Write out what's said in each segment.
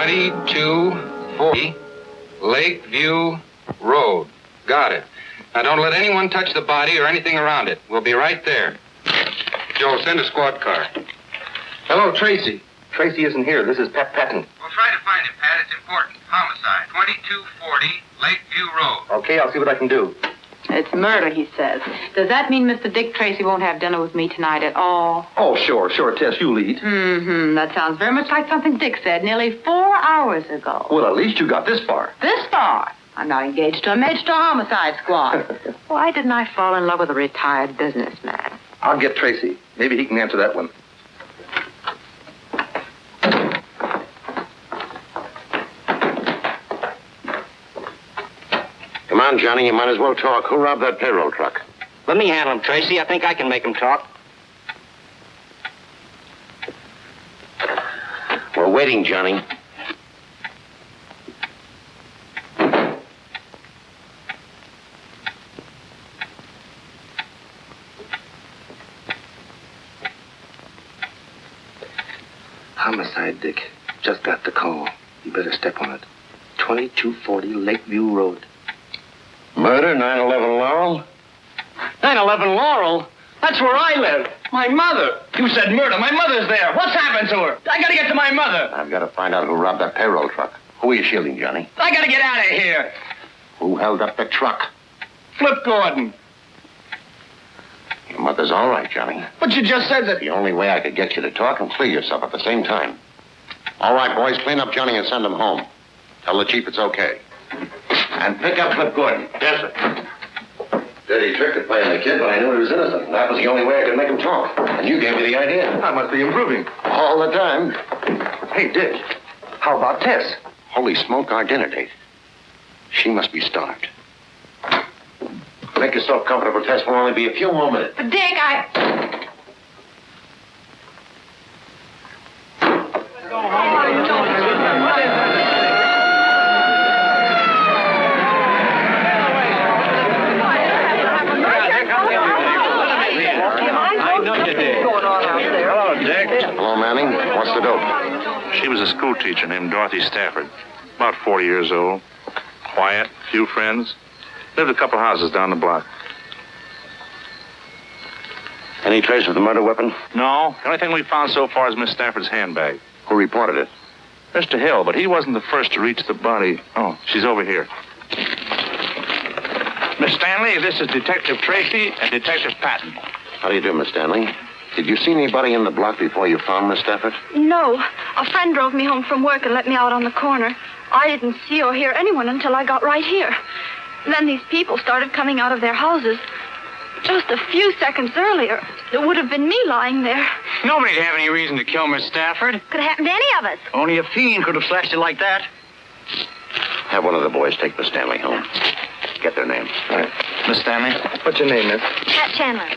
2240 Lakeview Road. Got it. Now, don't let anyone touch the body or anything around it. We'll be right there. Joe, send a squad car. Hello, Tracy. Tracy isn't here. This is Pat Patton. We'll try to find him, Pat. It's important. Homicide. 2240 Lakeview Road. Okay, I'll see what I can do. It's murder, he says. Does that mean Mr. Dick Tracy won't have dinner with me tonight at all? Oh, sure, Tess, you lead. Mm-hmm. That sounds very much like something Dick said nearly 4 hours ago. Well, at least you got this far. This far? I'm not engaged to a major homicide squad. Why didn't I fall in love with a retired businessman? I'll get Tracy. Maybe he can answer that one. Come on, Johnny, you might as well talk. Who robbed that payroll truck? Let me handle him, Tracy. I think I can make him talk. We're waiting, Johnny. Homicide, Dick. Just got the call. You better step on it. 2240 Lakeview Road. Murder, 911 Laurel? 911 Laurel? That's where I live. My mother. You said murder. My mother's there. What's happened to her? I gotta get to my mother. I've got to find out who robbed that payroll truck. Who are you shielding, Johnny? I gotta get out of here. Who held up the truck? Flip Gordon. Your mother's all right, Johnny. But you just said that. The only way I could get you to talk and clear yourself at the same time. All right, boys, clean up Johnny and send him home. Tell the chief it's okay. And pick up Flip Gordon. Yes, sir. Dirty trick to play on the kid, but I knew he was innocent. That was the only way I could make him talk. And you gave me the idea. I must be improving. All the time. Hey, Dick. How about Tess? Holy smoke, our dinner date. She must be starved. Make yourself comfortable, Tess. Will only be a few more minutes. But, Dick, Hello, Dick. Hello, Manning. What's the dope? She was a school teacher named Dorothy Stafford, about 40 years old, quiet, few friends, lived a couple houses down the block. Any trace of the murder weapon? No, the only thing we found so far is Miss Stafford's handbag. Who reported it? Mr. Hill, but he wasn't the first to reach the body. Oh, she's over here. Miss Stanley, this is Detective Tracy and Detective Patton. How do you do, Miss Stanley? Did you see anybody in the block before you found Miss Stafford? No. A friend drove me home from work and let me out on the corner. I didn't see or hear anyone until I got right here. Then these people started coming out of their houses. Just a few seconds earlier, it would have been me lying there. Nobody'd have any reason to kill Miss Stafford. Could have happened to any of us. Only a fiend could have slashed it like that. Have one of the boys take Miss Stanley home. Get their names. All right. Miss Stanley? What's your name, miss? Pat Chandler.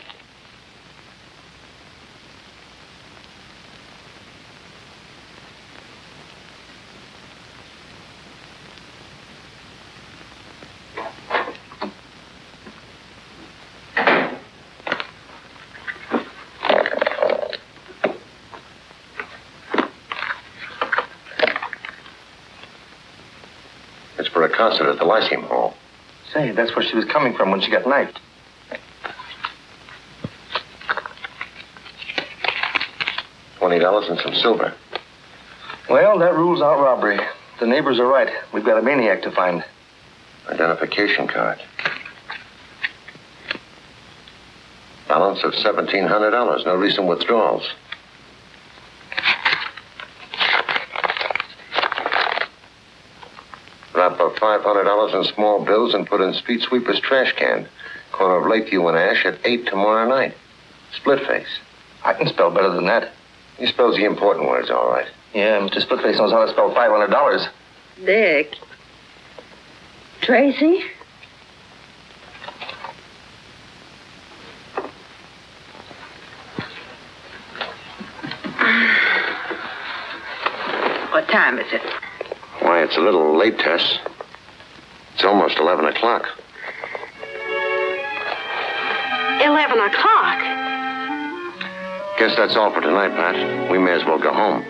It's for a concert at the Lyceum Hall. Say, that's where she was coming from when she got knifed. $20 and some silver. Well, that rules out robbery. The neighbors are right. We've got a maniac to find. Identification card. Balance of $1,700. No recent withdrawals. Wrap up $500 in small bills and put in street sweeper's trash can. Corner of Lakeview and Ash at 8 tomorrow night. Split face. I can spell better than that. He spells the important words all right. Yeah, Mr. Splitface knows how to spell $500. Dick. Tracy? What time is it? Why, it's a little late, Tess. It's almost 11 o'clock. 11 o'clock. Guess that's all for tonight, Pat. We may as well go home.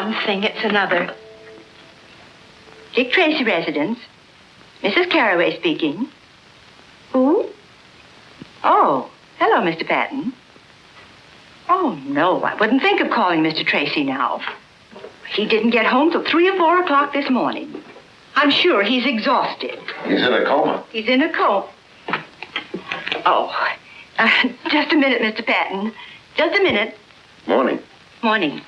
one thing, it's another. Dick Tracy residence. Mrs. Carraway speaking. Who? Oh, hello, Mr. Patton. Oh, no, I wouldn't think of calling Mr. Tracy now. He didn't get home till 3 or 4 o'clock this morning. I'm sure he's exhausted. He's in a coma. He's in a coma. Oh, just a minute, Mr. Patton. Just a minute. Morning. Morning.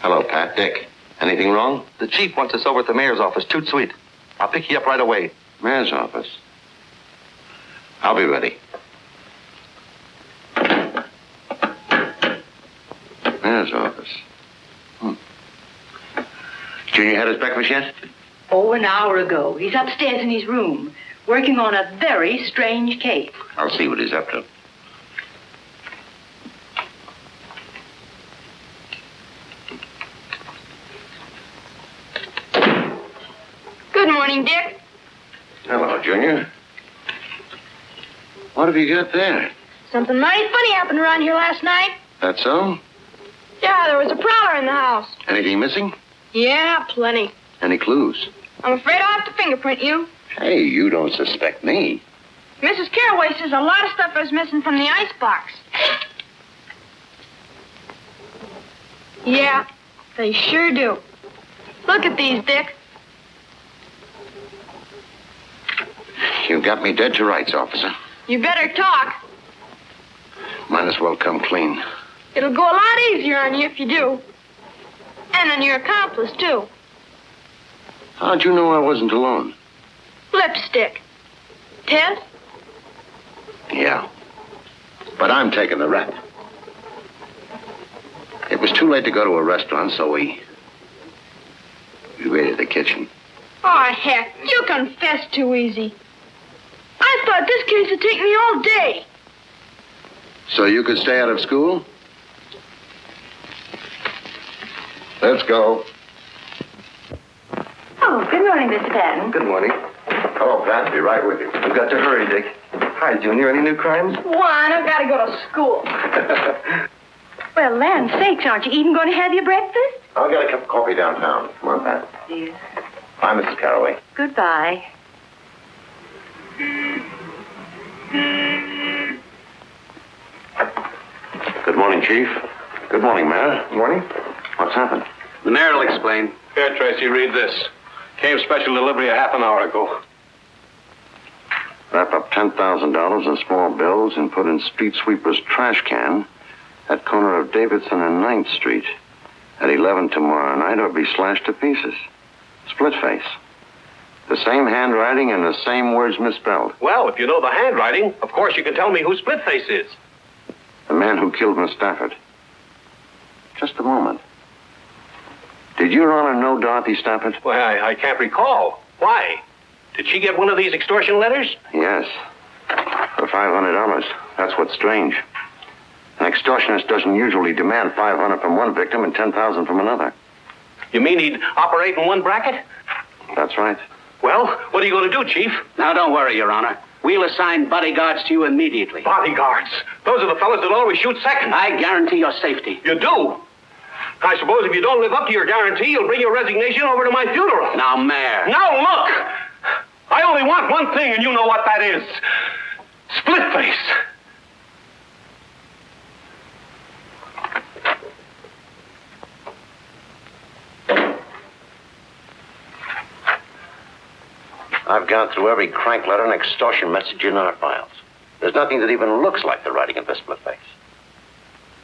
Hello, Pat. Dick. Anything wrong? The chief wants us over at the mayor's office. Toot sweet. I'll pick you up right away. Mayor's office. I'll be ready. Mayor's office. Junior had his breakfast yet? Oh, an hour ago. He's upstairs in his room, working on a very strange case. I'll see what he's up to. Good morning, Dick. Hello, Junior. What have you got there? Something mighty funny happened around here last night. That so? Yeah, there was a prowler in the house. Anything missing? Yeah, plenty. Any clues? I'm afraid I'll have to fingerprint you. Hey, you don't suspect me. Mrs. Carraway says a lot of stuff was missing from the icebox. Yeah, they sure do. Look at these, Dick. You got me dead to rights, officer. You better talk. Might as well come clean. It'll go a lot easier on you if you do. And on your accomplice, too. How'd you know I wasn't alone? Lipstick. Tess? Yeah. But I'm taking the rap. It was too late to go to a restaurant, so we raided the kitchen. Oh, heck, you confess too easy. I thought this case would take me all day. So you could stay out of school? Let's go. Oh, good morning, Mr. Patton. Good morning. Hello, Pat. Be right with you. We've got to hurry, Dick. Hi, Junior. Any new crimes? One, I've got to go to school. Well, land sakes, aren't you even going to have your breakfast? I'll get a cup of coffee downtown. Come on, Pat. Yes. Bye, Mrs. Carraway. Goodbye. Good morning, Chief. Good morning, Mayor. Morning. What's happened? The mayor will explain. Here, Tracy, read this. Came special delivery a half an hour ago. Wrap up $10,000 in small bills and put in street sweeper's trash can at corner of Davidson and 9th Street at 11 tomorrow night or be slashed to pieces. Split face. The same handwriting and the same words misspelled. Well, if you know the handwriting, of course you can tell me who Splitface is. The man who killed Miss Stafford. Just a moment. Did Your Honor know Dorothy Stafford? Well, I can't recall. Why? Did she get one of these extortion letters? Yes. For $500. That's what's strange. An extortionist doesn't usually demand $500 from one victim and $10,000 from another. You mean he'd operate in one bracket? That's right. Well, what are you going to do, Chief? Now, don't worry, Your Honor. We'll assign bodyguards to you immediately. Bodyguards. Those are the fellas that always shoot second. I guarantee your safety. You do? I suppose if you don't live up to your guarantee, you'll bring your resignation over to my funeral. Now, Mayor. Now, look! I only want one thing, and you know what that is. Split face. I've gone through every crank letter and extortion message in our files. There's nothing that even looks like the writing of this split face.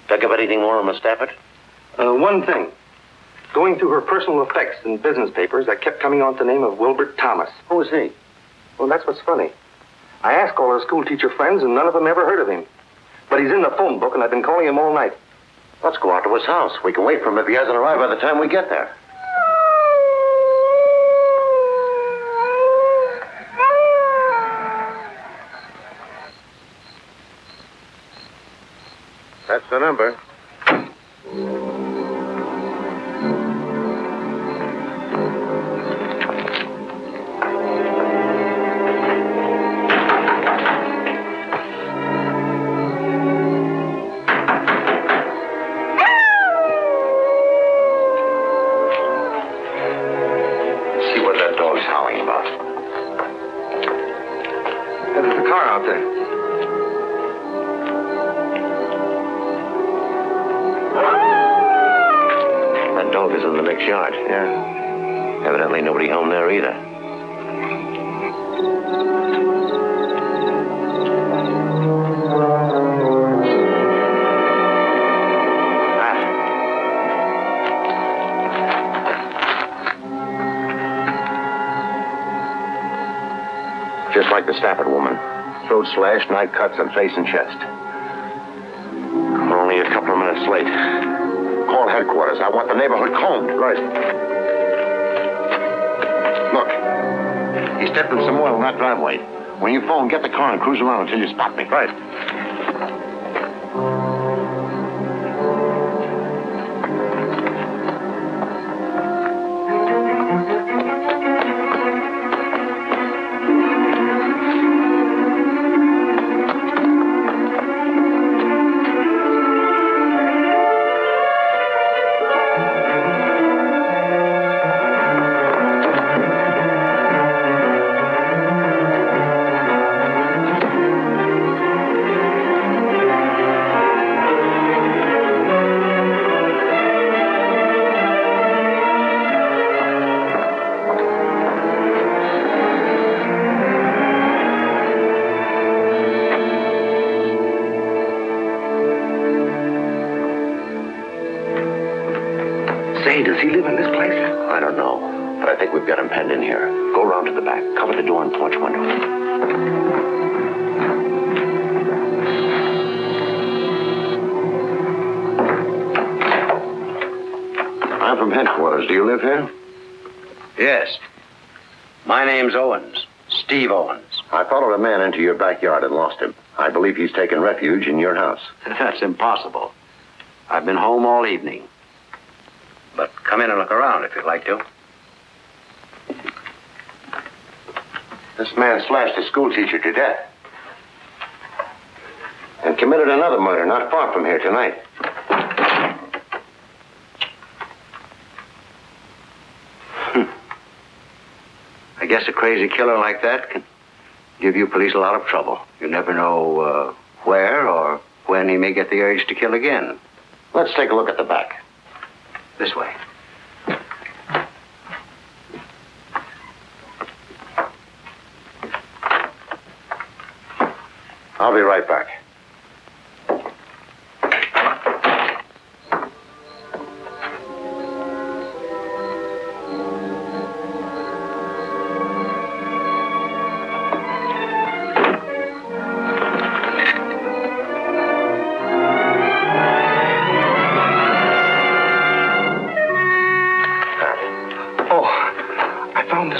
Pick up anything more on Miss Stafford? One thing. Going through her personal effects and business papers, I kept coming on to the name of Wilbert Thomas. Who is he? Well, that's what's funny. I asked all her school teacher friends, and none of them ever heard of him. But he's in the phone book, and I've been calling him all night. Let's go out to his house. We can wait for him if he hasn't arrived by the time we get there. That's the number. howling about? There's a car out there. That dog is in the next yard. Yeah. Evidently nobody home there either. Just like the Stafford woman. Throat slashed, knife cuts on face and chest. We're only a couple of minutes late. Call headquarters. I want the neighborhood combed. Right. Look. He stepped in some oil in that driveway. When you phone, get the car and cruise around until you spot me. Right. Say, does he live in this place? I don't know, but I think we've got him penned in here. Go around to the back. Cover the door and porch window. I'm from headquarters. Do you live here? Yes. My name's Owens. Steve Owens. I followed a man into your backyard and lost him. I believe he's taken refuge in your house. That's impossible. I've been home all evening. But come in and look around if you'd like to. This man slashed a school teacher to death. And committed another murder not far from here tonight. I guess a crazy killer like that can give you police a lot of trouble. You never know where or when he may get the urge to kill again. Let's take a look at the back. This way. I'll be right back.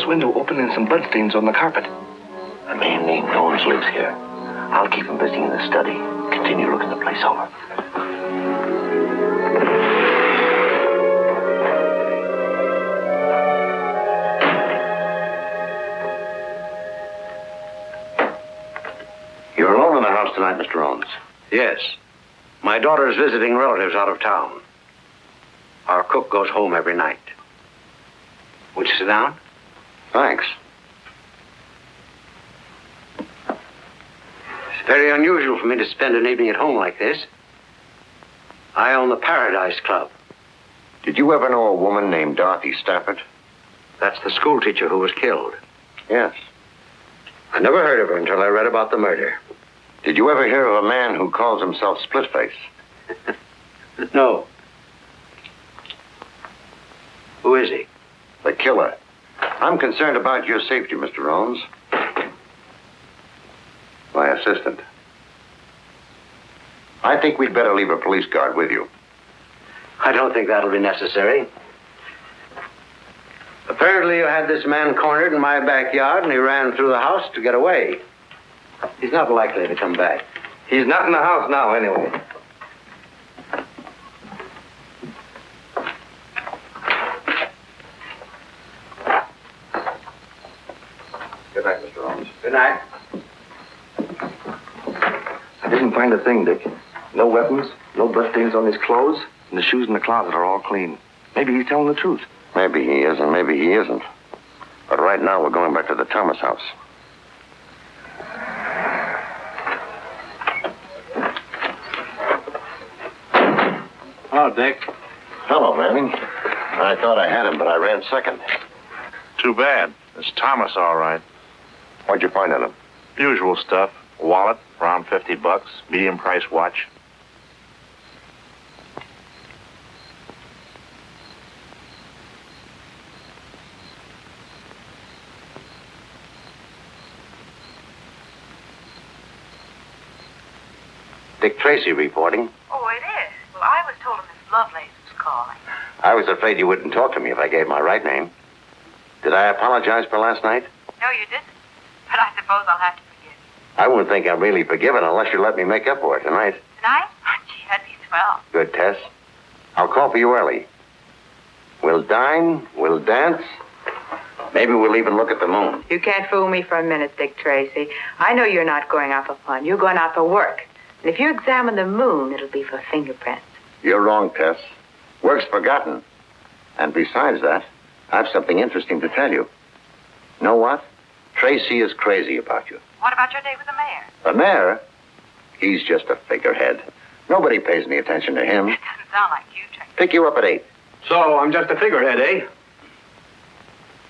Window open and some bloodstains on the carpet. A man named Owens lives here. I'll keep him busy in the study. Continue looking the place over. You're alone in the house tonight, Mr. Owens. Yes. My daughter is visiting relatives out of town. Our cook goes home every night. Would you sit down? Thanks. It's very unusual for me to spend an evening at home like this. I own the Paradise Club. Did you ever know a woman named Dorothy Stafford? That's the school teacher who was killed. Yes. I never heard of her until I read about the murder. Did you ever hear of a man who calls himself Splitface? No. Who is he? The killer. I'm concerned about your safety, Mr. Owens. My assistant. I think we'd better leave a police guard with you. I don't think that'll be necessary. Apparently you had this man cornered in my backyard and he ran through the house to get away. He's not likely to come back. He's not in the house now, anyway. Good night, Mr. Owens. Good night. I didn't find a thing, Dick. No weapons, no bloodstains on his clothes, and the shoes in the closet are all clean. Maybe he's telling the truth. Maybe he is and maybe he isn't. But right now, we're going back to the Thomas house. Hello, Dick. Hello, Manning. I thought I had him, but I ran second. Too bad. It's Thomas, all right. What'd you find on him? Usual stuff. Wallet, around $50. Medium price watch. Dick Tracy reporting. Oh, it is? Well, I was told Miss Lovelace was calling. I was afraid you wouldn't talk to me if I gave my right name. Did I apologize for last night? No, you didn't. But I suppose I'll have to forgive you. I wouldn't think I'm really forgiven unless you let me make up for it tonight. Tonight? Gee, that'd be swell. Good, Tess. I'll call for you early. We'll dine, we'll dance. Maybe we'll even look at the moon. You can't fool me for a minute, Dick Tracy. I know you're not going out for fun. You're going out for work. And if you examine the moon, it'll be for fingerprints. You're wrong, Tess. Work's forgotten. And besides that, I have something interesting to tell you. Know what? Tracy is crazy about you. What about your date with the mayor? The mayor? He's just a figurehead. Nobody pays any attention to him. It doesn't sound like you, Tracy. Pick you up at 8. So I'm just a figurehead, eh?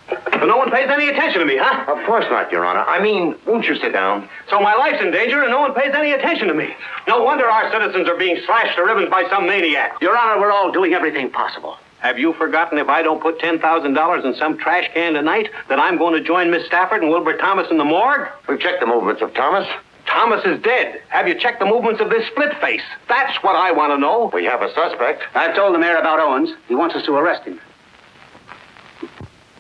So no one pays any attention to me, huh? Of course not, Your Honor. I mean, won't you sit down? So my life's in danger and no one pays any attention to me. No wonder our citizens are being slashed to ribbons by some maniac. Your Honor, we're all doing everything possible. Have you forgotten if I don't put $10,000 in some trash can tonight that I'm going to join Miss Stafford and Wilbur Thomas in the morgue? We've checked the movements of Thomas. Thomas is dead. Have you checked the movements of this split face? That's what I want to know. We have a suspect. I've told the mayor about Owens. He wants us to arrest him.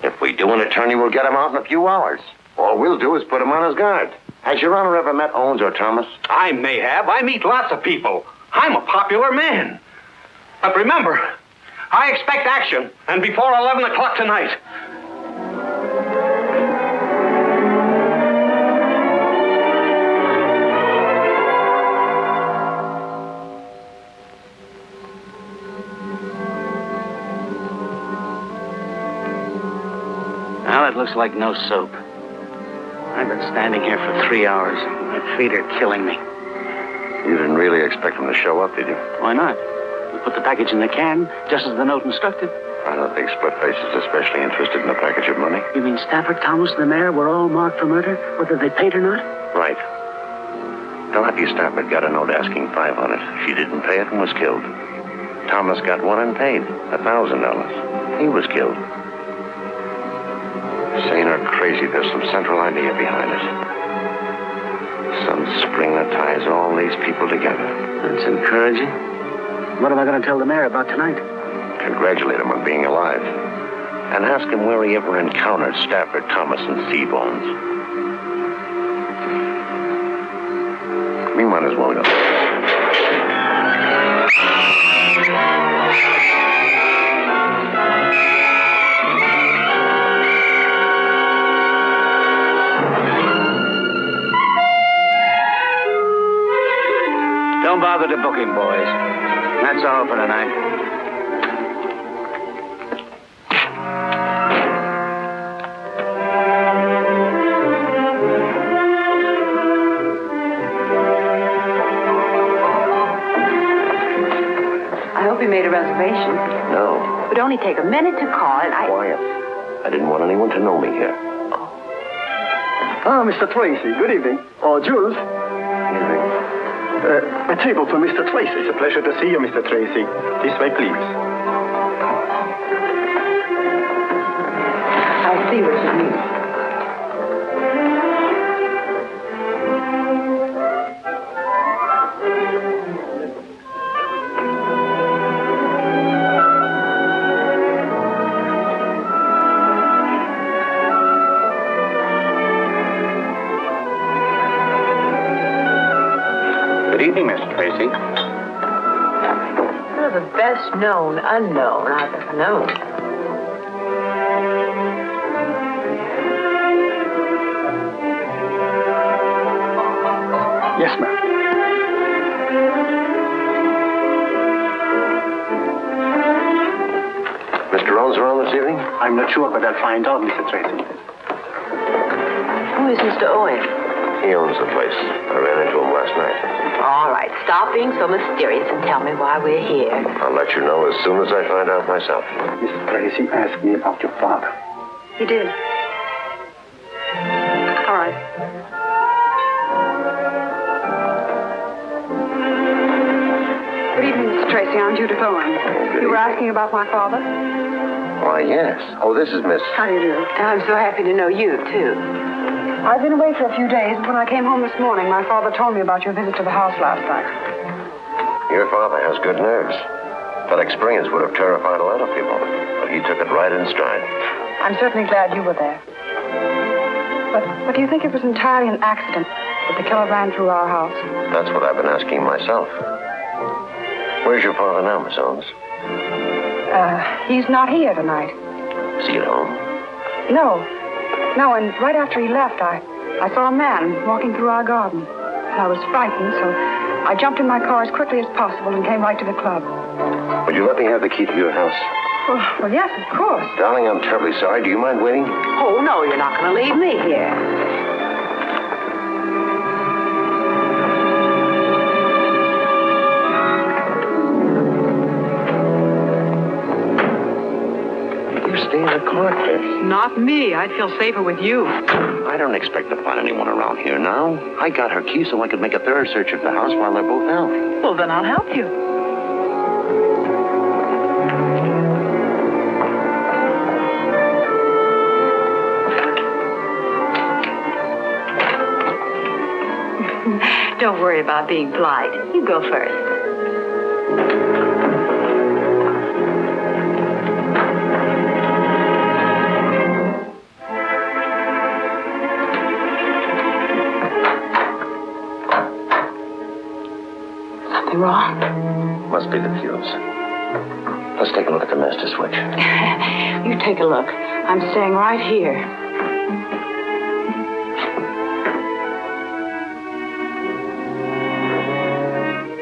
If we do, an attorney will get him out in a few hours. All we'll do is put him on his guard. Has Your Honor ever met Owens or Thomas? I may have. I meet lots of people. I'm a popular man. But remember, I expect action, and before 11 o'clock tonight. Well, it looks like no soap. I've been standing here for 3 hours. My feet are killing me. You didn't really expect him to show up, did you? Why not? We put the package in the can, just as the note instructed. I don't think Splitface is especially interested in a package of money. You mean Stafford, Thomas, and the mayor were all marked for murder, whether they paid or not? Right. Dorothy Stafford got a note asking $500. She didn't pay it and was killed. Thomas got one and paid $1,000. He was killed. Sane or crazy, there's some central idea behind it. Some spring that ties all these people together. That's encouraging. What am I going to tell the mayor about tonight? Congratulate him on being alive. And ask him where he ever encountered Stafford, Thomas, and Seabones. We might as well go. Don't bother to book him, boys. That's all for tonight. I hope you made a reservation. No. It would only take a minute to call, and Quiet. I didn't want anyone to know me here. Ah, Mr. Tracy. Good evening. Oh, Jules. A table for Mr. Tracy. It's a pleasure to see you, Mr. Tracy. This way, please. I see what you mean. Good evening, Mr. Tracy. You're the best known unknown I've ever known. Yes, ma'am. Mr. Owens around this evening? I'm not sure, but I'll find out, Mr. Tracy. Who is Mr. Owen? He owns the place. I ran into him last night. All right, stop being so mysterious and tell me why we're here. I'll let you know as soon as I find out myself. Mrs. Tracy asked me about your father. He did. All right. Good evening, Mr. Tracy. I'm Judith Owen. You were asking about my father? Why, yes. Oh, this is Miss... How do you do? I'm so happy to know you, too. I've been away for a few days, but when I came home this morning, my father told me about your visit to the house last night. Your father has good nerves. That experience would have terrified a lot of people, but he took it right in stride. I'm certainly glad you were there. But do you think it was entirely an accident that the killer ran through our house? That's what I've been asking myself. Where's your father now, Miss Owens? He's not here tonight. Is he at home? No, and right after he left, I saw a man walking through our garden. And I was frightened, so I jumped in my car as quickly as possible and came right to the club. Would you let me have the key to your house? Well, yes, of course. Darling, I'm terribly sorry. Do you mind waiting? Oh, no, you're not going to leave me here. Stay in the car, Tracy. Not me. I'd feel safer with you. I don't expect to find anyone around here now. I got her key so I could make a thorough search of the house while they're both out. Well, then I'll help you. Don't worry about being polite. You go first. Something wrong? Must be the fuse. Let's take a look at the master switch. You take a look. I'm staying right here.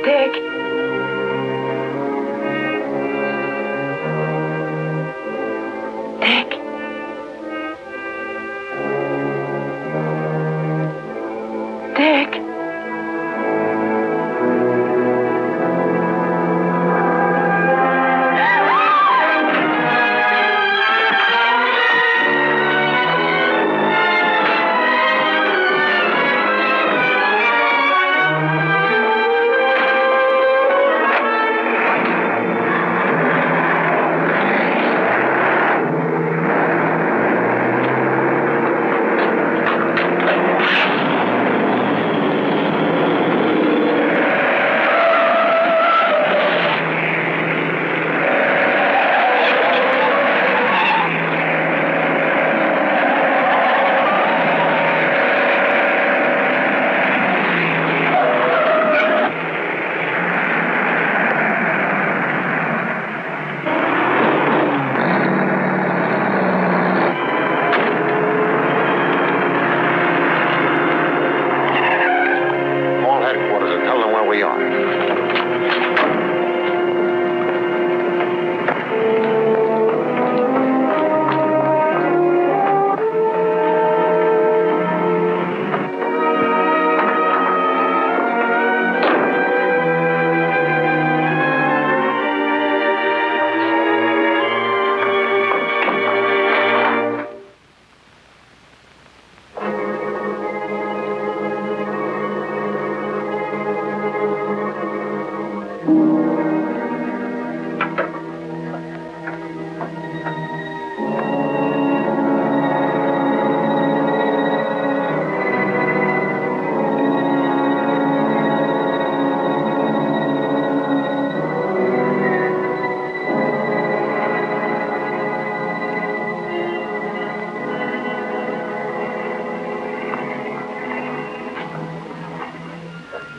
Dick. Dick. Dick.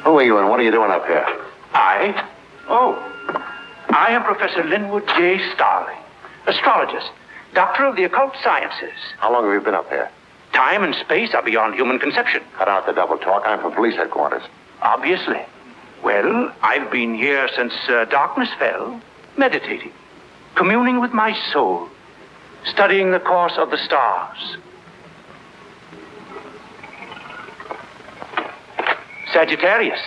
Who are you and what are you doing up here? I? Oh, I am Professor Linwood J. Starling, astrologist, doctor of the occult sciences. How long have you been up here? Time and space are beyond human conception. Cut out the double talk. I'm from police headquarters. Obviously. Well, I've been here since darkness fell, meditating, communing with my soul, studying the course of the stars. Sagittarius.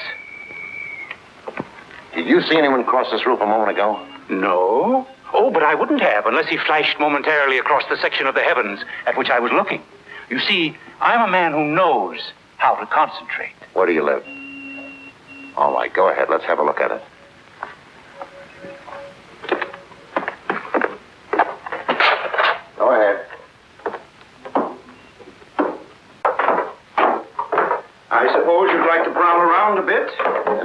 Did you see anyone cross this roof a moment ago? No. Oh, but I wouldn't have unless he flashed momentarily across the section of the heavens at which I was looking. You see, I'm a man who knows how to concentrate. Where do you live? All right, go ahead. Let's have a look at it. Go ahead. I suppose you'd like to prowl around a bit?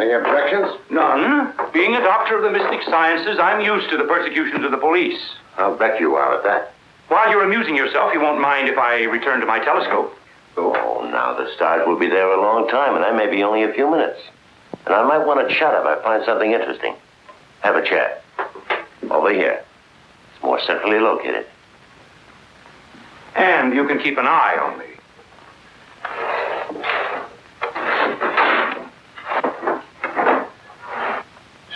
Any objections? None. Being a doctor of the mystic sciences, I'm used to the persecutions of the police. I'll bet you are at that. While you're amusing yourself, you won't mind if I return to my telescope. Oh, now the stars will be there a long time, and I may be only a few minutes. And I might want to chat if I find something interesting. Have a chat. Over here. It's more centrally located. And you can keep an eye on me.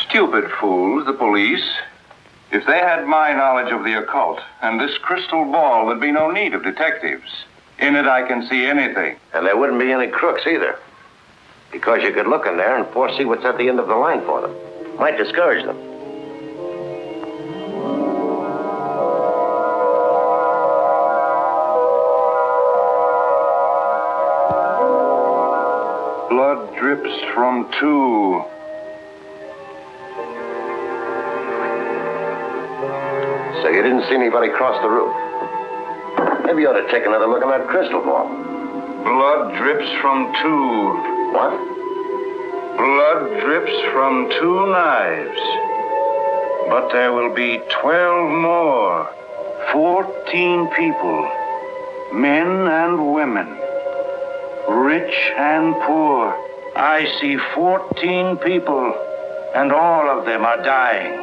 Stupid fools, the police. If they had my knowledge of the occult and this crystal ball, there'd be no need of detectives. In it, I can see anything. And there wouldn't be any crooks either. Because you could look in there and foresee what's at the end of the line for them. Might discourage them. Blood drips from two. So you didn't see anybody cross the roof. Maybe you ought to take another look at that crystal ball. Blood drips from two. What? Blood drips from two knives. But there will be 12 more. 14 people. Men and women. Rich and poor. I see 14 people, and all of them are dying.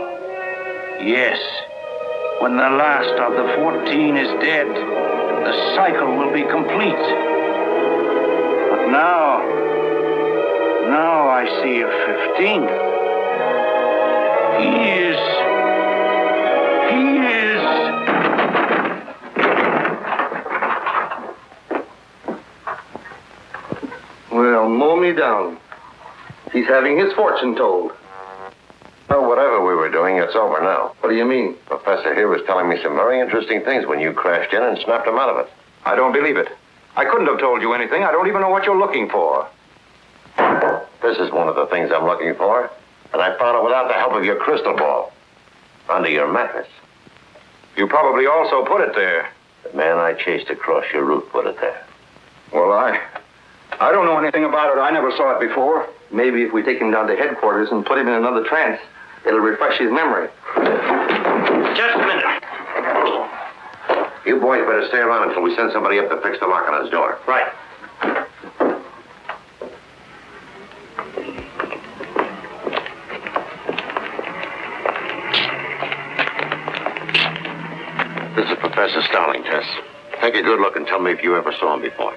Yes. When the last of the 14 is dead, the cycle will be complete. But now I see a 15th. He is. Well, mow me down. He's having his fortune told. Well, whatever we were doing, it's over now. What do you mean? Professor here was telling me some very interesting things when you crashed in and snapped him out of it. I don't believe it. I couldn't have told you anything. I don't even know what you're looking for. This is one of the things I'm looking for, and I found it without the help of your crystal ball. Under your mattress. You probably also put it there. The man I chased across your route put it there. Well, I don't know anything about it. I never saw it before. Maybe if we take him down to headquarters and put him in another trance, it'll refresh his memory. Just a minute. You boys better stay around until we send somebody up to fix the lock on his door. Right. This is Professor Starling, Tess. Take a good look and tell me if you ever saw him before.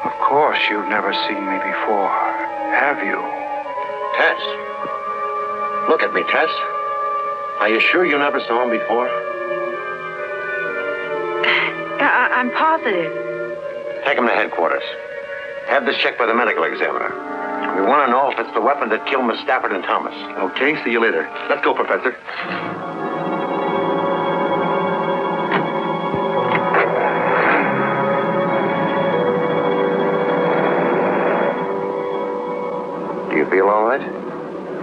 Of course you've never seen me before, have you? Tess. Look at me, Tess. Are you sure you never saw him before? I'm positive. Take him to headquarters. Have this checked by the medical examiner. We want to know if it's the weapon that killed Miss Stafford and Thomas. Okay, see you later. Let's go, Professor. Do you feel all right?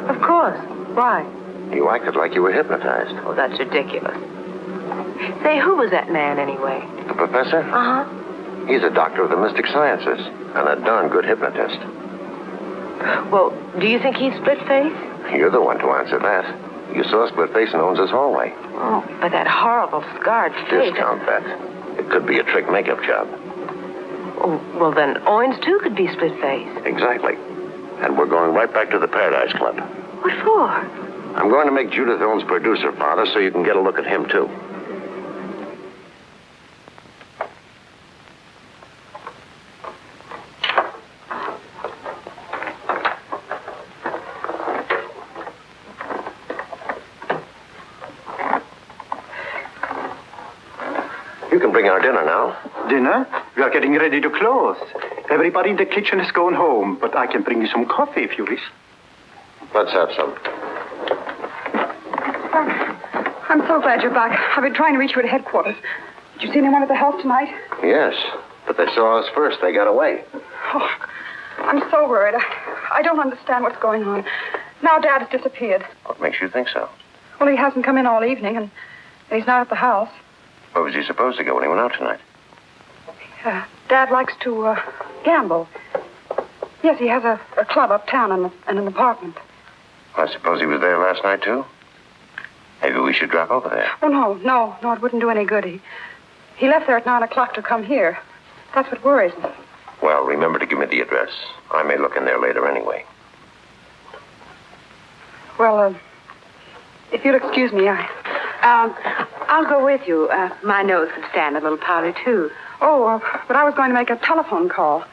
Of course. Why? You acted like you were hypnotized. Oh, that's ridiculous. Say, who was that man anyway? The professor? Uh-huh. He's a doctor of the mystic sciences and a darn good hypnotist. Well, do you think he's split-faced? You're the one to answer that. You saw Split-Face in Owens' hallway. Oh, but that horrible scarred face. Discount that. It could be a trick makeup job. Oh, well, then Owens, too, could be split-faced. Exactly. And we're going right back to the Paradise Club. What for? I'm going to make Judith Owens producer, Father, so you can get a look at him, too. You can bring our dinner now. Dinner? We are getting ready to close. Everybody in the kitchen is going home, but I can bring you some coffee if you wish. Let's have some. I'm so glad you're back. I've been trying to reach you at headquarters. Did you see anyone at the house tonight? Yes, but they saw us first. They got away. Oh, I'm so worried. I don't understand what's going on. Now Dad has disappeared. What makes you think so? Well, he hasn't come in all evening, and he's not at the house. Where was he supposed to go when he went out tonight? Dad likes to gamble. Yes, he has a club uptown and an apartment. I suppose he was there last night, too? Maybe we should drop over there. Oh, no, it wouldn't do any good. He left there at 9 o'clock to come here. That's what worries me. Well, remember to give me the address. I may look in there later anyway. Well, if you'll excuse me, I'll go with you. My nose could stand a little powder, too. Oh, but I was going to make a telephone call.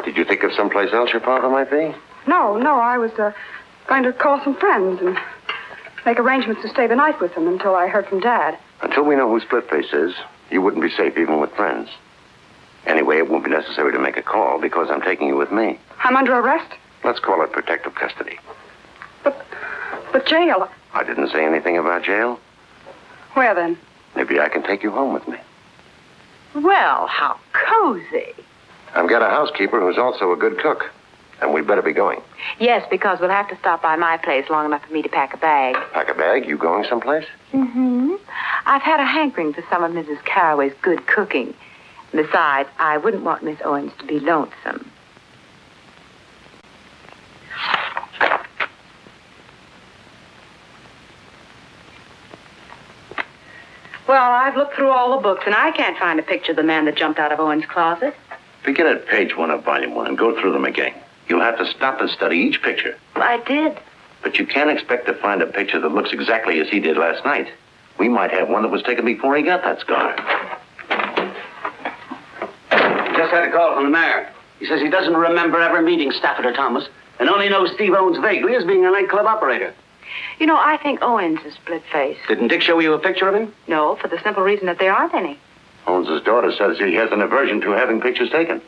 Did you think of someplace else your father might be? No, I was going to call some friends and make arrangements to stay the night with them until I heard from Dad. Until we know who Splitface is, you wouldn't be safe even with friends. Anyway, it won't be necessary to make a call because I'm taking you with me. I'm under arrest? Let's call it protective custody. But jail. I didn't say anything about jail. Where then? Maybe I can take you home with me. Well, how cozy. I've got a housekeeper who's also a good cook. And we'd better be going. Yes, because we'll have to stop by my place long enough for me to pack a bag. Pack a bag? You going someplace? Mm-hmm. I've had a hankering for some of Mrs. Carraway's good cooking. Besides, I wouldn't want Miss Owens to be lonesome. Well, I've looked through all the books, and I can't find a picture of the man that jumped out of Owens' closet. Begin at page 1 of volume 1 and go through them again. You'll have to stop and study each picture. Well, I did. But you can't expect to find a picture that looks exactly as he did last night. We might have one that was taken before he got that scar. Just had a call from the mayor. He says he doesn't remember ever meeting Stafford or Thomas and only knows Steve Owens vaguely as being a nightclub operator. You know, I think Owens is split-faced. Didn't Dick show you a picture of him? No, for the simple reason that there aren't any. Owens' daughter says he has an aversion to having pictures taken.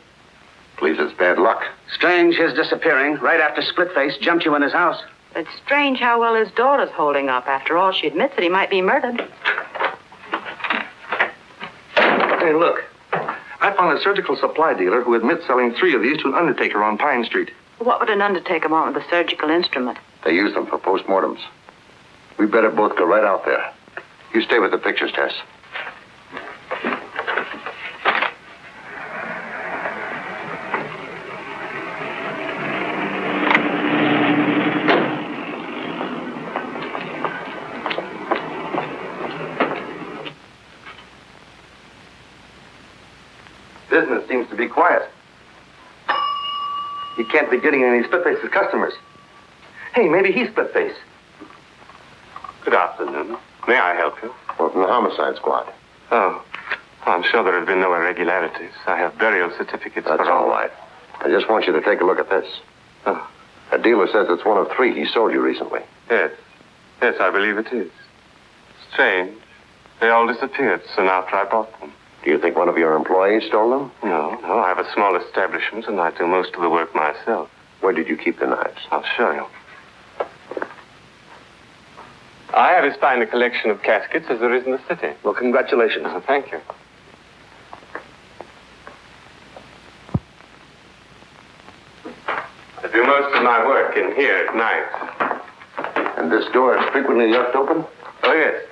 Believes it's bad luck. Strange his disappearing right after Splitface jumped you in his house. It's strange how well his daughter's holding up. After all, she admits that he might be murdered. Hey, look. I found a surgical supply dealer who admits selling 3 of these to an undertaker on Pine Street. What would an undertaker want with a surgical instrument? They use them for postmortems. We better both go right out there. You stay with the pictures, Tess. Business seems to be quiet. He can't be getting any Splitface's customers. Hey, maybe he's Splitface. Good afternoon. May I help you? Well, from the homicide squad. Oh, I'm sure there have been no irregularities. I have burial certificates That's for all right. I just want you to take a look at this. Oh. A dealer says it's one of 3 he sold you recently. Yes. Yes, I believe it is. Strange. They all disappeared soon after I bought them. Do you think one of your employees stole them? No. I have a small establishment and I do most of the work myself. Where did you keep the knives? I'll show you. I have as fine a collection of caskets as there is in the city. Well, congratulations. Oh, thank you. I do most of my work in here at night. And this door is frequently left open? Oh, yes.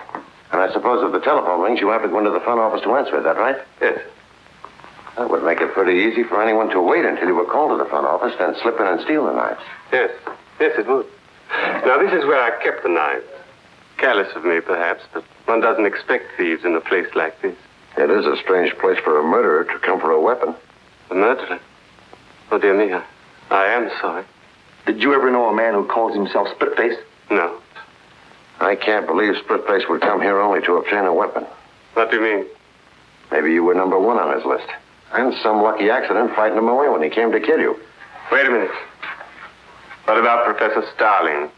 And I suppose if the telephone rings, you have to go into the front office to answer. Is that right? Yes. That would make it pretty easy for anyone to wait until you were called to the front office, then slip in and steal the knives. Yes. Yes, it would. Now, this is where I kept the knives. Careless of me, perhaps, but one doesn't expect thieves in a place like this. It is a strange place for a murderer to come for a weapon. A murderer? Oh, dear me, I am sorry. Did you ever know a man who calls himself Splitface? No. I can't believe Splitface would come here only to obtain a weapon. What do you mean? Maybe you were number 1 on his list. And some lucky accident frightened him away when he came to kill you. Wait a minute. What about Professor Starling?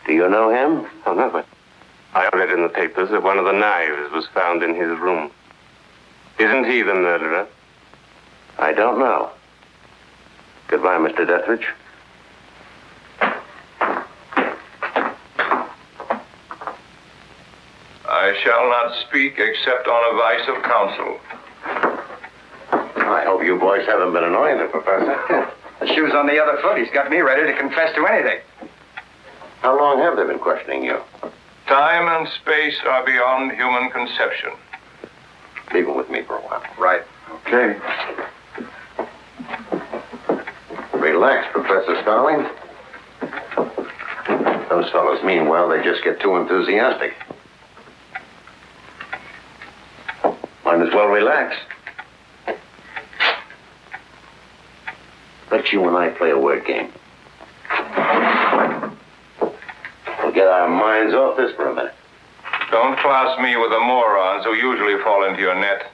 Do you know him? Oh, no, but I read in the papers that one of the knives was found in his room. Isn't he the murderer? I don't know. Goodbye, Mr. Dethridge. I shall not speak except on advice of counsel. I hope you boys haven't been annoying the professor. The shoe's on the other foot. He's got me ready to confess to anything. How long have they been questioning you? Time and space are beyond human conception. Leave him with me for a while. Right. Okay. Relax, Professor Starling. Those fellows mean well. They just get too enthusiastic. Might as well relax. Let you and I play a word game. We'll get our minds off this for a minute. Don't class me with the morons who usually fall into your net.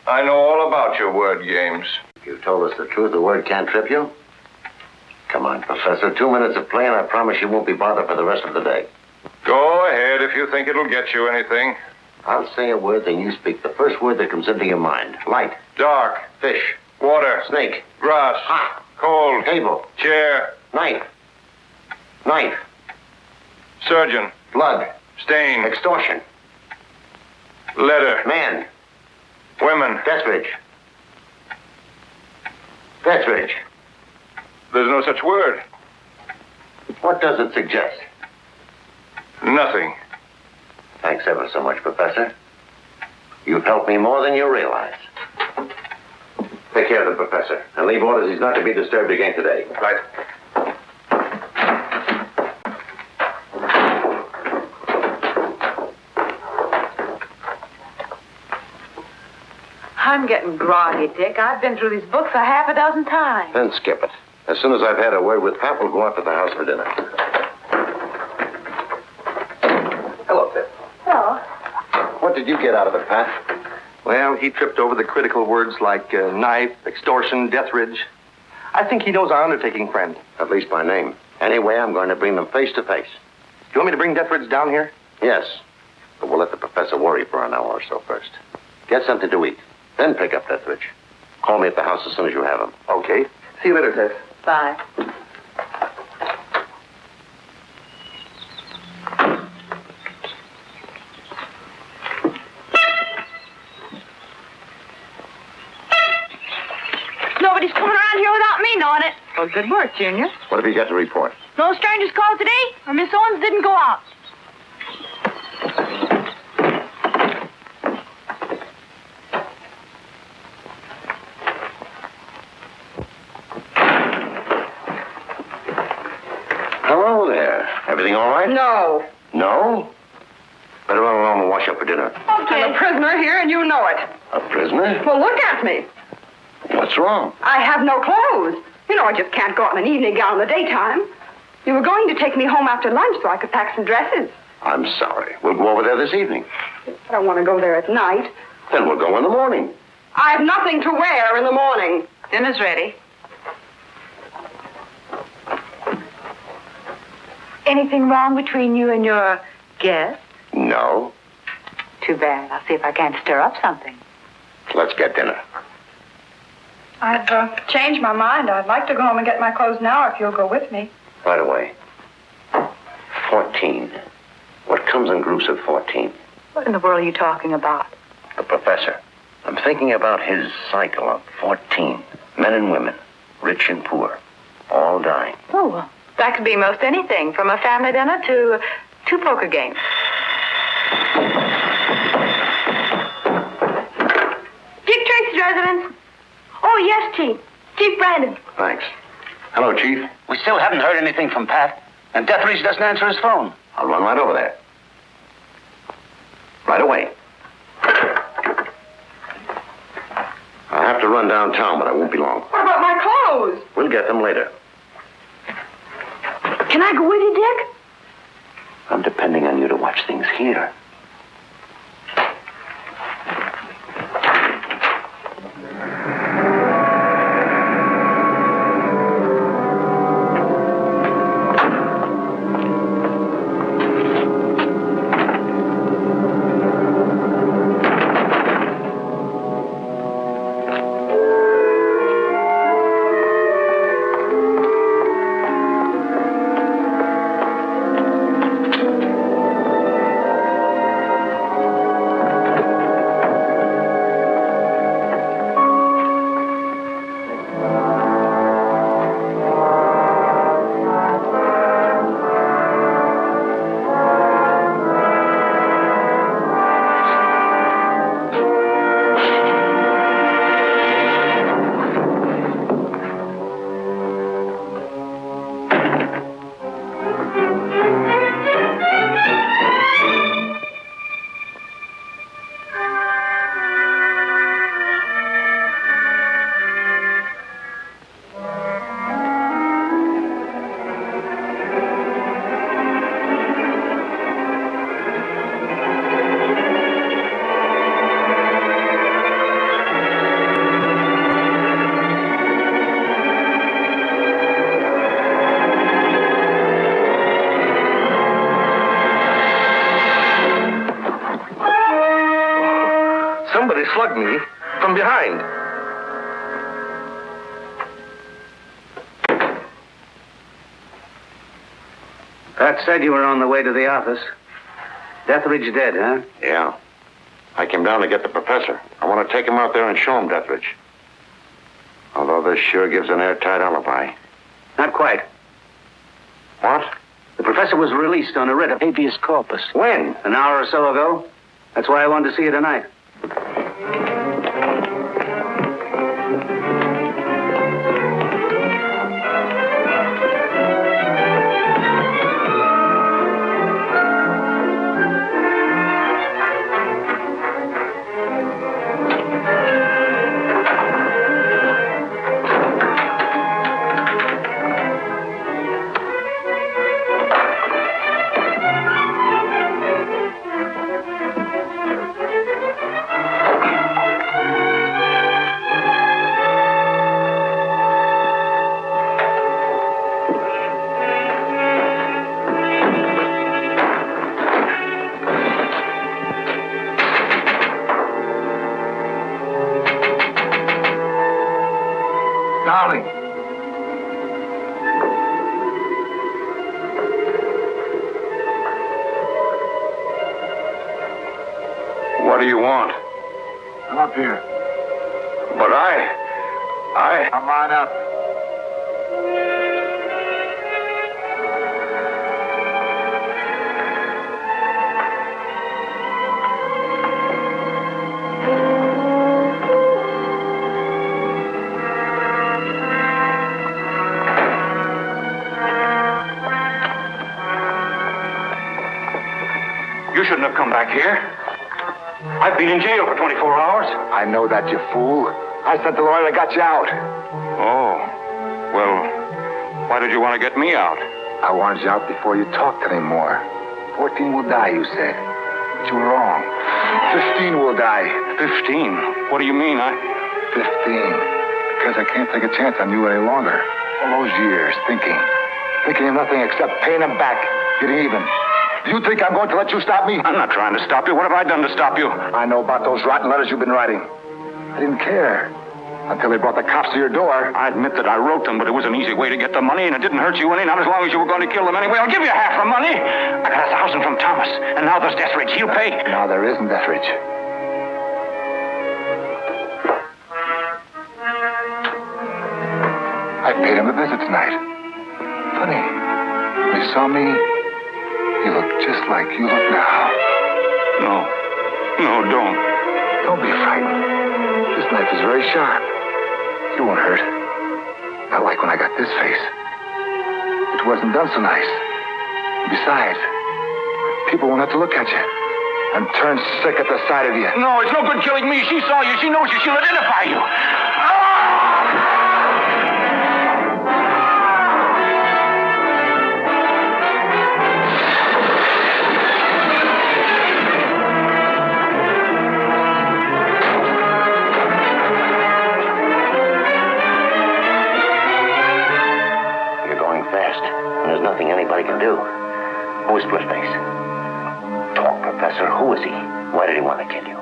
I know all about your word games. You told us the truth. The word can't trip you? Come on, Professor. 2 minutes of play, and I promise you won't be bothered for the rest of the day. Go ahead if you think it'll get you anything. I'll say a word, then you speak the first word that comes into your mind. Light. Dark. Fish. Water. Snake. Grass. Hot. Cold. Table. Chair. Knife. Knife. Surgeon. Blood. Stain. Extortion. Letter. Man. Women. Dethridge. Dethridge. There's no such word. What does it suggest? Nothing. Thanks ever so much, Professor. You've helped me more than you realize. Take care of the professor, and leave orders he's not to be disturbed again today. Right. I'm getting groggy, Dick. I've been through these books a half a dozen times. Then skip it. As soon as I've had a word with Pat, we'll go out to the house for dinner. Hello, Pip. Hello. What did you get out of it, Pat? Well, he tripped over the critical words like knife, extortion, Dethridge. I think he knows our undertaking friend. At least by name. Anyway, I'm going to bring them face to face. You want me to bring Dethridge down here? Yes. But we'll let the professor worry for an hour or so first. Get something to eat. Then pick up Dethridge. Call me at the house as soon as you have him. Okay. See you later, Tess. Bye. Nobody's coming around here without me knowing it. Well, good work, Junior. What have you got to report? No strangers called today, or Miss Owens didn't go out. Hello there. Everything all right? No. No? Better run along and wash up for dinner. I'm a prisoner here, and you know it. A prisoner? Well, look at me. What's wrong? I have no clothes. You know, I just can't go out in an evening gown in the daytime. You were going to take me home after lunch so I could pack some dresses. I'm sorry. We'll go over there this evening. I don't want to go there at night. Then we'll go in the morning. I have nothing to wear in the morning. Dinner's ready. Anything wrong between you and your guest? No. Too bad. I'll see if I can't stir up something. Let's get dinner. I've changed my mind. I'd like to go home and get my clothes now if you'll go with me. Right away. 14. What comes in groups of 14? What in the world are you talking about? The professor. I'm thinking about his cycle of 14. Men and women, rich and poor, all dying. Oh, well, that could be most anything, from a family dinner to 2 poker games. Dick Tracy's residence. Oh, yes, Chief. Chief Brandon. Thanks. Hello, Chief. We still haven't heard anything from Pat, and Dethridge doesn't answer his phone. I'll run right over there. Right away. I'll have to run downtown, but I won't be long. What about my clothes? We'll get them later. Can I go with you, Dick? I'm depending on you to watch things here. Somebody slugged me from behind. Pat said you were on the way to the office. Deathridge dead, huh? Yeah. I came down to get the professor. I want to take him out there and show him Deathridge. Although this sure gives an airtight alibi. Not quite. What? The professor was released on a writ of habeas corpus. When? An hour or so ago. That's why I wanted to see you tonight. Darling. What do you want? Come up here. But Come on up. You shouldn't have come back here. I've been in jail for 24 hours. I know that, you fool. I sent the lawyer that got you out. Oh. Well, why did you want to get me out? I wanted you out before you talked anymore. 14 will die, you said. But you were wrong. 15 will die. 15? What do you mean? 15. Because I can't take a chance on you any longer. All those years thinking of nothing except paying them back, getting even. Do you think I'm going to let you stop me? I'm not trying to stop you. What have I done to stop you? I know about those rotten letters you've been writing. I didn't care until they brought the cops to your door. I admit that I wrote them, but it was an easy way to get the money, and it didn't hurt you any, not as long as you were going to kill them anyway. I'll give you half the money. I got 1,000 from Thomas, and now there's Deathridge. He'll pay. Now there isn't Deathridge. I paid him a visit tonight. Funny. When he saw me, he looked just like you look now. No, don't. Don't be frightened. This knife is very sharp. You won't hurt. Not like when I got this face. It wasn't done so nice. Besides, people won't have to look at you and turn sick at the sight of you. No, it's no good killing me. She saw you. She knows you. She'll identify you. There's nothing anybody can do. Who is Splitface? Talk, Professor. Who is he? Why did he want to kill you?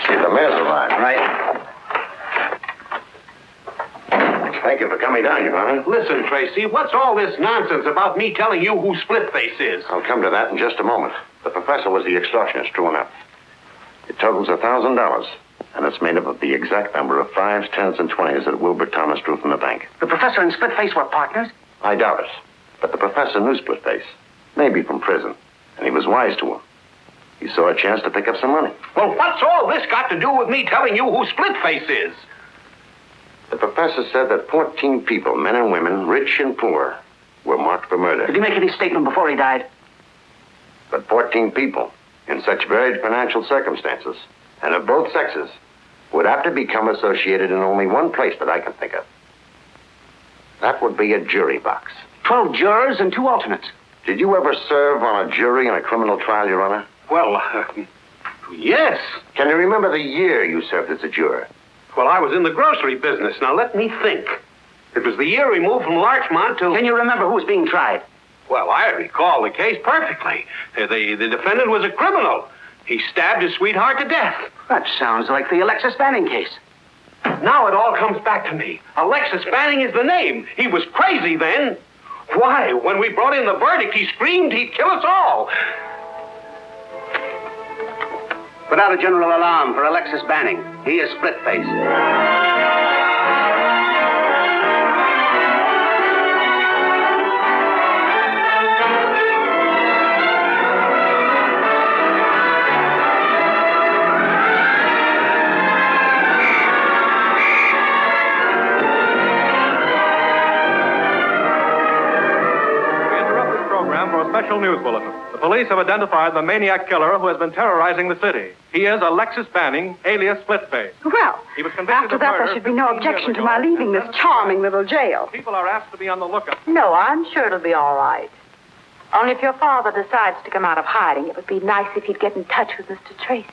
See, the mail's arrived. Right. Thank you for coming down, Your Honor. Listen, Tracy, what's all this nonsense about me telling you who Splitface is? I'll come to that in just a moment. The professor was the extortionist, true enough. It totals $1,000, and it's made up of the exact number of 5s, 10s, and 20s that Wilbur Thomas drew from the bank. The professor and Splitface were partners? I doubt it. But the professor knew Splitface, maybe from prison, and he was wise to him. He saw a chance to pick up some money. Well, what's all this got to do with me telling you who Splitface is? The professor said that 14 people, men and women, rich and poor, were marked for murder. Did he make any statement before he died? But 14 people, in such varied financial circumstances, and of both sexes, would have to become associated in only one place that I can think of. That would be a jury box. 12 jurors and 2 alternates. Did you ever serve on a jury in a criminal trial, Your Honor? Well, yes. Can you remember the year you served as a juror? Well, I was in the grocery business. Now, let me think. It was the year we moved from Larchmont to... Can you remember who was being tried? Well, I recall the case perfectly. The defendant was a criminal. He stabbed his sweetheart to death. That sounds like the Alexis Banning case. Now it all comes back to me. Alexis Banning is the name. He was crazy then. Why, when we brought in the verdict, he screamed he'd kill us all. Put out a general alarm for Alexis Banning. He is split-faced. Special news bulletin. The police have identified the maniac killer who has been terrorizing the city. He is Alexis Banning, alias Splitface. Well, He was convicted after of that, murder there should be no 15 years objection to ago. my leaving this charming little jail. People are asked to be on the lookout. No, I'm sure it'll be all right. Only if your father decides to come out of hiding, it would be nice if he'd get in touch with Mr. Tracy.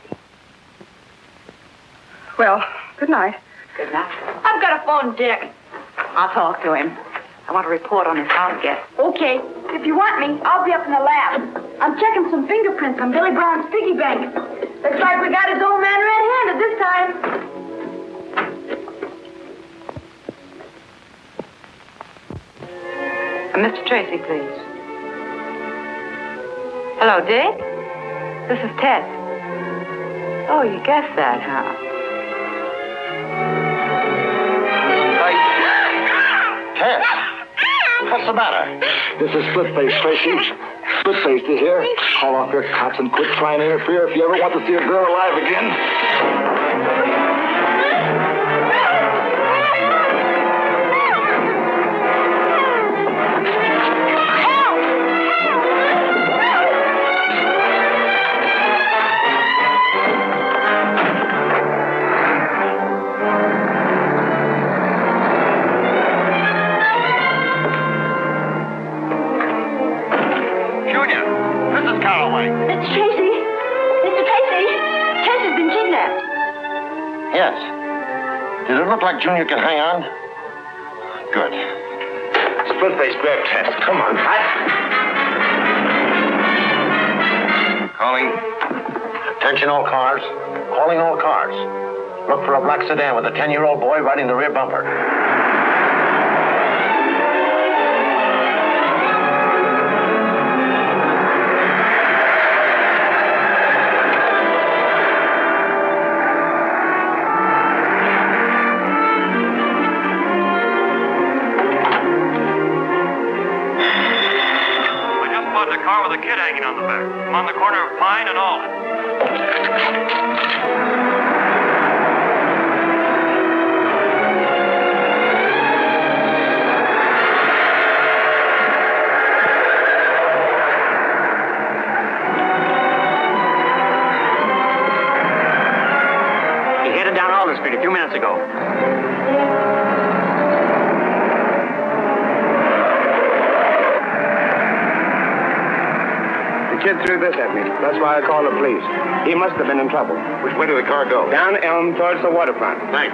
Well, good night. Good night. I've got a phone, Dick. I'll talk to him. I want to report on his house guest. Okay. If you want me, I'll be up in the lab. I'm checking some fingerprints on Billy Brown's piggy bank. Looks like we got his old man red-handed this time. Mr. Tracy, please. Hello, Dick? This is Ted. Oh, you guessed that, huh? Ted, what's the matter? This is Splitface, Tracy. Splitface, you hear? Call off your cops and quit trying to interfere if you ever want to see a girl alive again. It's Tracy. Mr. Tracy. Tracy's been kidnapped. Yes. Did it look like Junior could hang on? Good. Splitface, grab Ted. Come on. Calling. Attention all cars. Calling all cars. Look for a black sedan with a 10-year-old boy riding the rear bumper. A car with a kid hanging on the back. I'm on the corner of Pine and Alden. He headed down Alden Street a few minutes ago. Kid threw this at me. That's why I called the police. He must have been in trouble. Which way did the car go? Down Elm towards the waterfront. Thanks.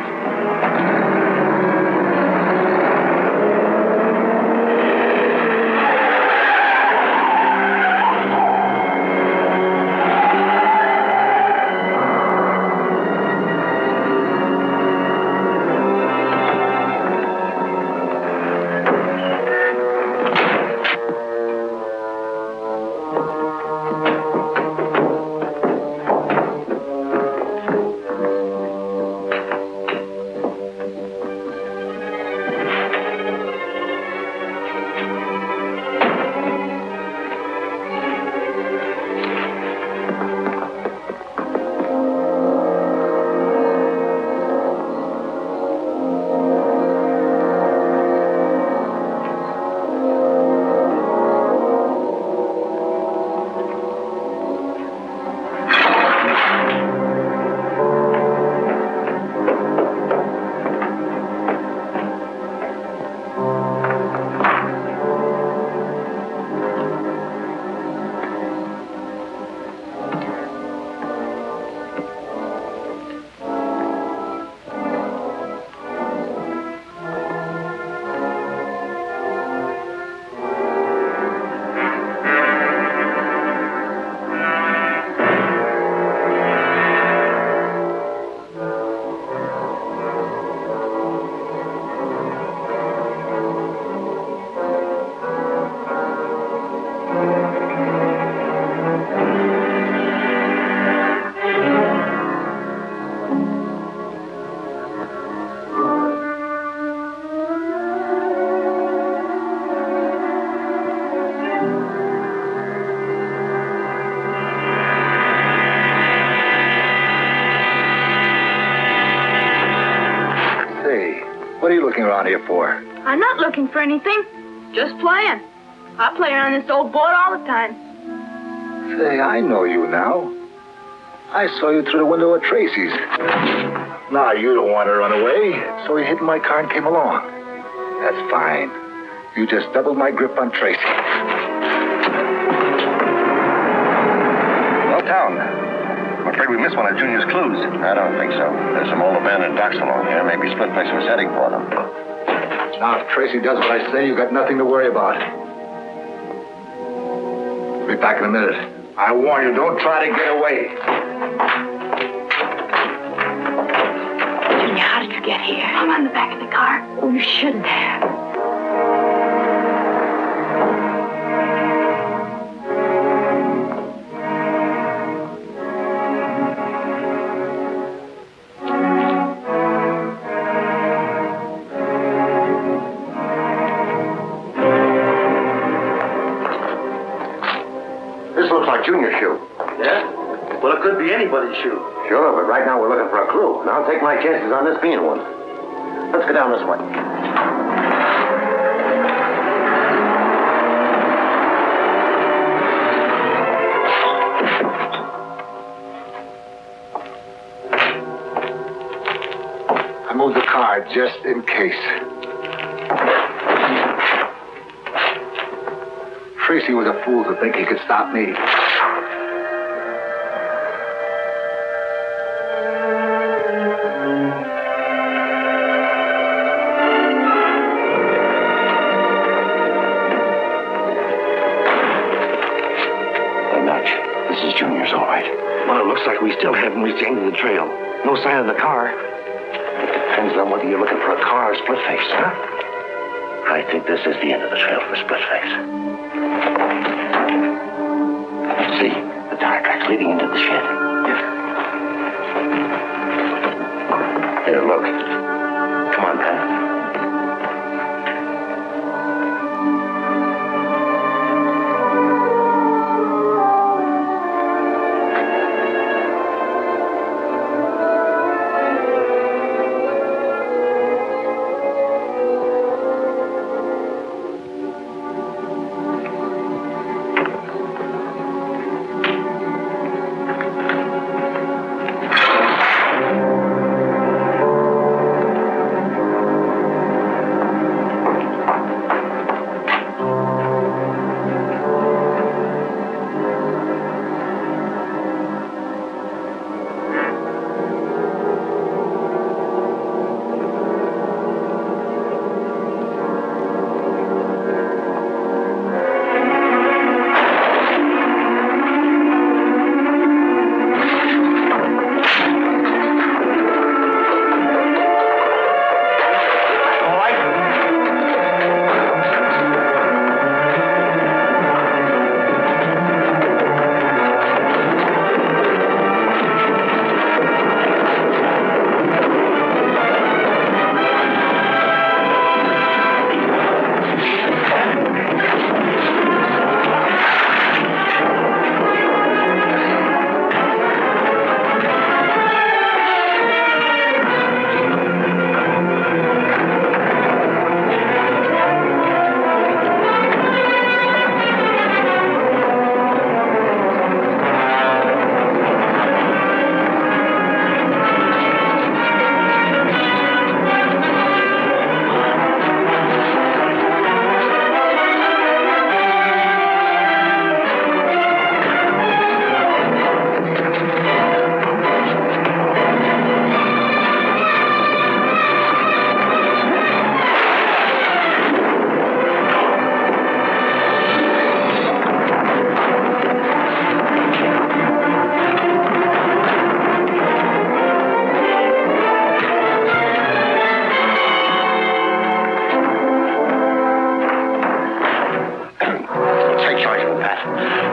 looking around here for? I'm not looking for anything. Just playing. I play on this old boat all the time. Say, I know you now. I saw you through the window at Tracy's. Now, you don't want to run away, so you hid in my car and came along. That's fine. You just doubled my grip on Tracy. Well, town. I'm afraid we missed one of Junior's clues. I don't think so. There's some old abandoned docks along here. Maybe Splitface was heading for them. Now, if Tracy does what I say, you got nothing to worry about. Be back in a minute. I warn you, don't try to get away. Junior, how did you get here? I'm on the back of the car. Oh, you shouldn't have. This looks like Junior's shoe. Yeah? Well, it could be anybody's shoe. Sure, but right now we're looking for a clue. And I'll take my chances on this being one. Let's go down this way. I moved the car just in case. Tracy was a fool to think he could stop me. This is Junior's, all right. Well, it looks like we still haven't reached the end of the trail. No sign of the car. It depends on whether you're looking for a car or Splitface, huh? I think this is the end of the trail for Splitface. See, the tire tracks leading into the shed. Here, look. Come on, Pat.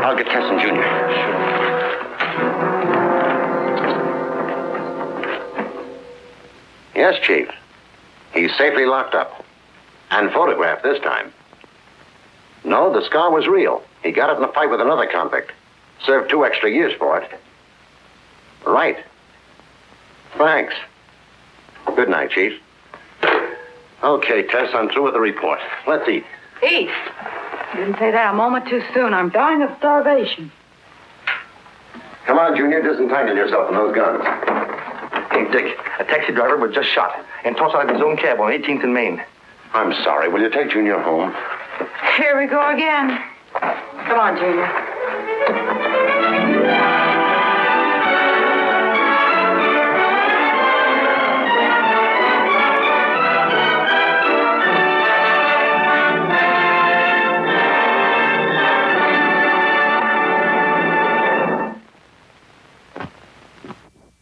I'll get Tesson Jr. Yes, Chief. He's safely locked up. And photographed this time. No, the scar was real. He got it in a fight with another convict. Served 2 extra years for it. Right. Thanks. Good night, Chief. Okay, Tess, I'm through with the report. Let's eat. Eat. You didn't say that a moment too soon. I'm dying of starvation. Come on, Junior, disentangle yourself from those guns. Hey, Dick, a taxi driver was just shot and tossed out of his own cab on 18th and Main. I'm sorry. Will you take Junior home? Here we go again. Come on, Junior.